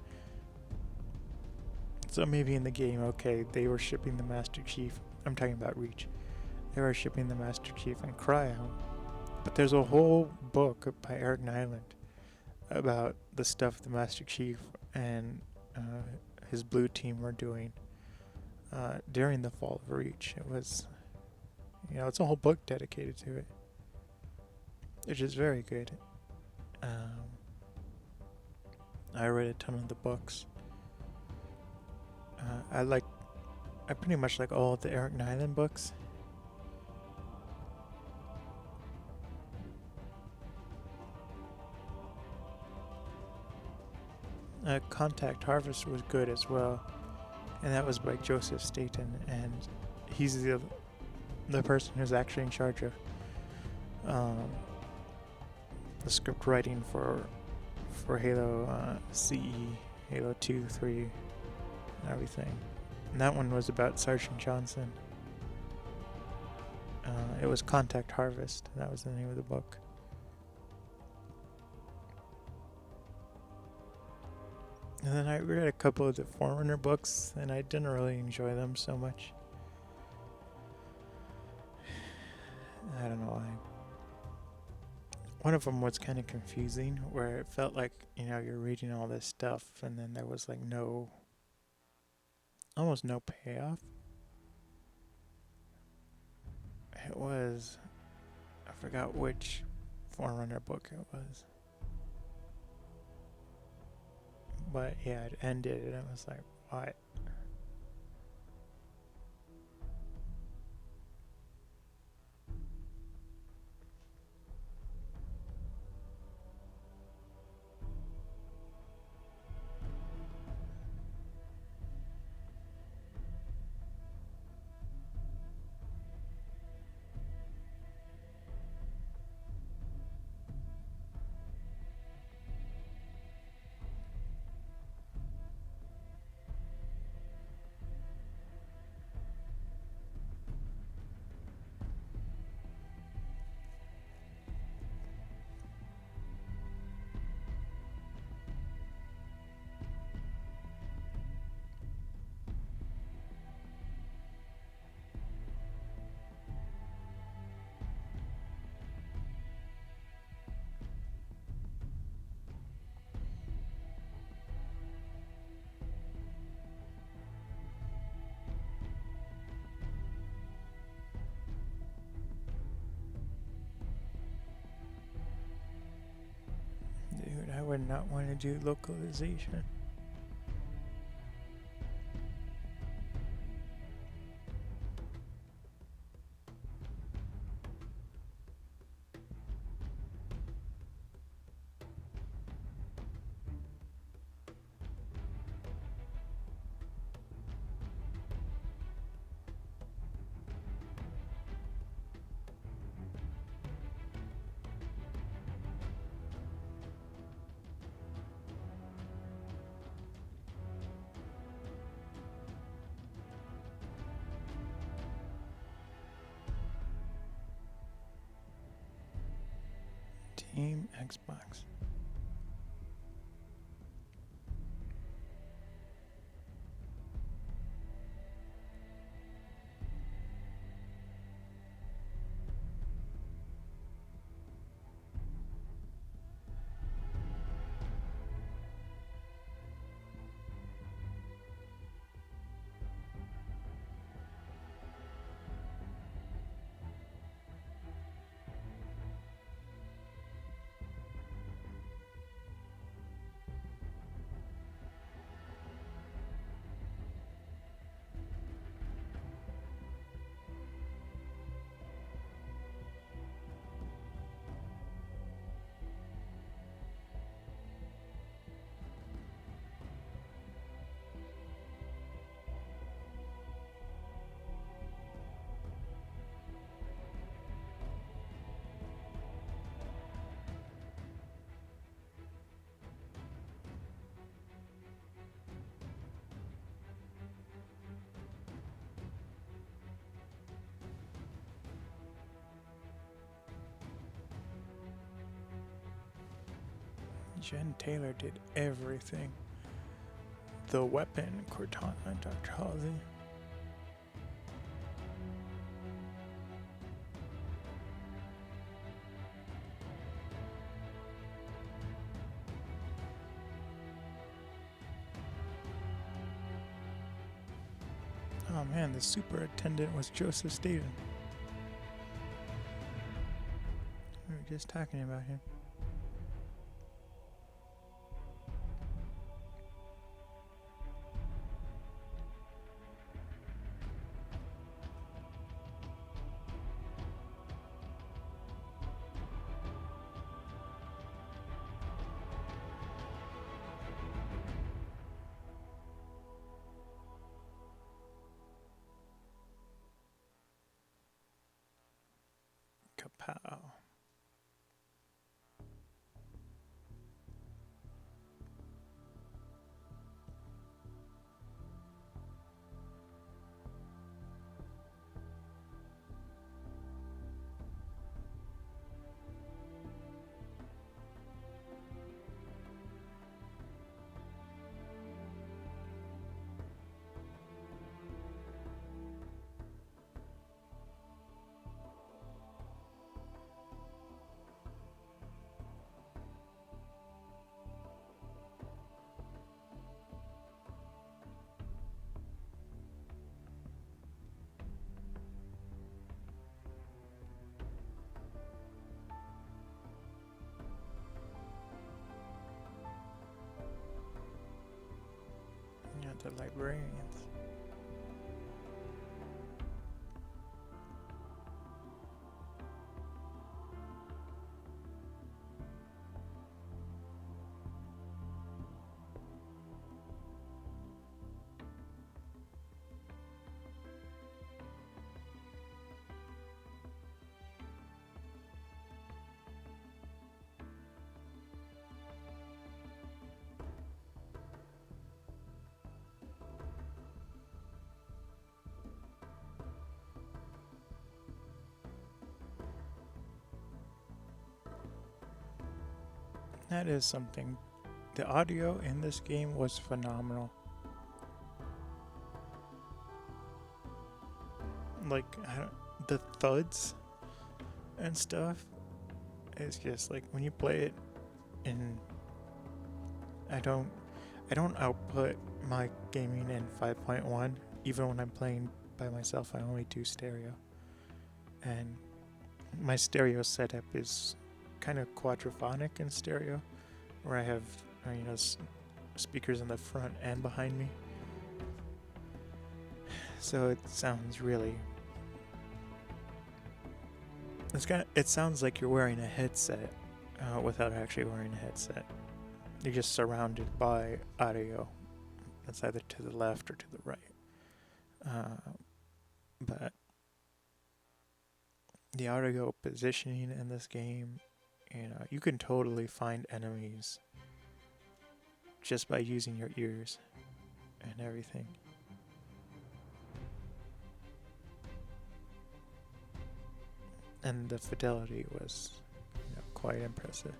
so maybe in the game, okay, they were shipping the Master Chief. I'm talking about Reach. They were shipping the Master Chief in cryo, but there's a whole book by Eric Nyland about the stuff the Master Chief and his blue team were doing during the fall of Reach. It was, it's a whole book dedicated to it, which is very good. I read a ton of the books. I pretty much like all of the Eric Nyland books. Contact Harvest was good as well, and that was by Joseph Staten, and he's the person who's actually in charge of the script writing for Halo CE, Halo 2, 3, and everything. And that one was about Sergeant Johnson. It was Contact Harvest. That was the name of the book. And then I read a couple of the Forerunner books, and I didn't really enjoy them so much. I don't know why. One of them was kind of confusing, where it felt like, you're reading all this stuff, and then there was like almost no payoff. It was, I forgot which Forerunner book it was. But yeah, it ended, and it was like, what? would not want to do localization. Team Xbox. Jen Taylor did everything. The Weapon, Cortana, Dr. Halsey. Oh man, the superintendent was Joseph Staten. We were just talking about him. Kapow. Yeah, the librarians. That is something. The audio in this game was phenomenal. Like, the thuds and stuff, it's just like when you play it in, I don't output my gaming in 5.1. Even when I'm playing by myself, I only do stereo. And my stereo setup is kind of quadraphonic in stereo, where I have speakers in the front and behind me, so it sounds really. It sounds like you're wearing a headset without actually wearing a headset. You're just surrounded by audio. That's either to the left or to the right. But the audio positioning in this game, you can totally find enemies just by using your ears and everything. And the fidelity was quite impressive.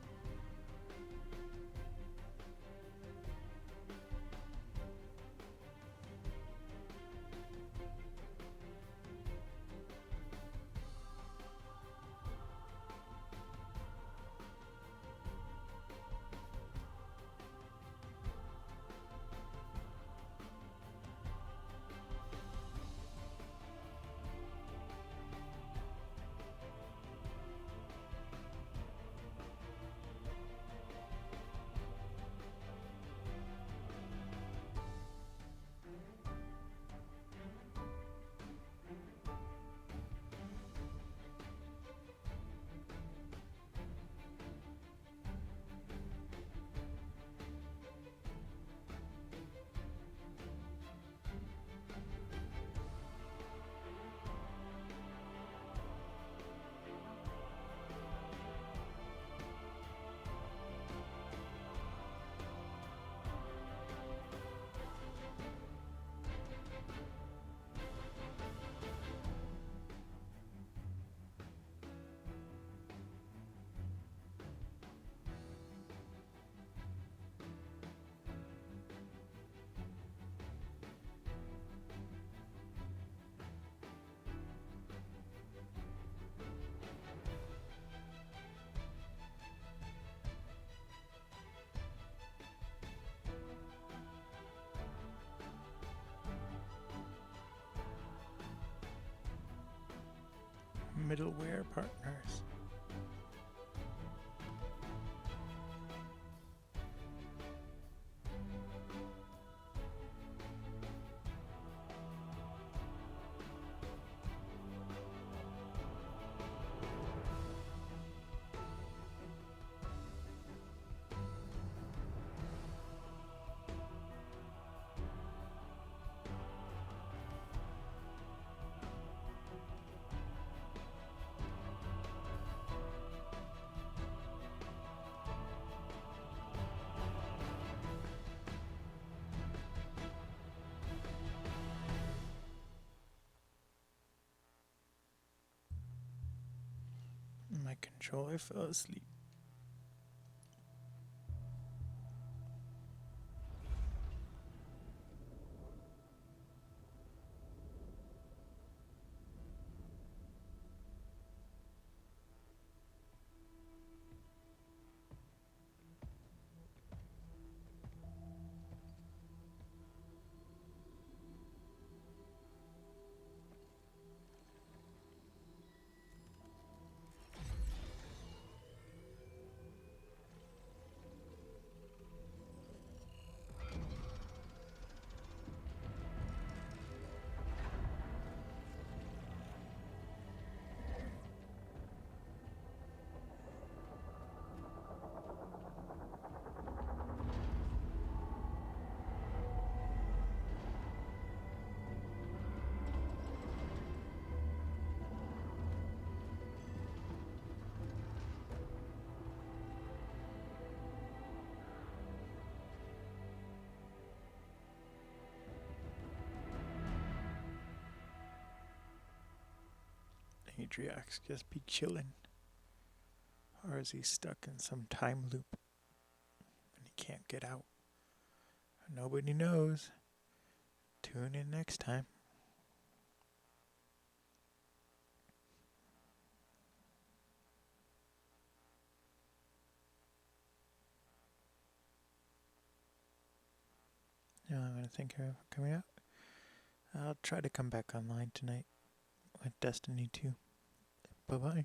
Middleware partners. My controller fell asleep. Adriax just be chilling? Or is he stuck in some time loop and he can't get out? Nobody knows. Tune in next time. Yeah, I'm going to think of coming out. I'll try to come back online tonight with Destiny 2. Bye-bye.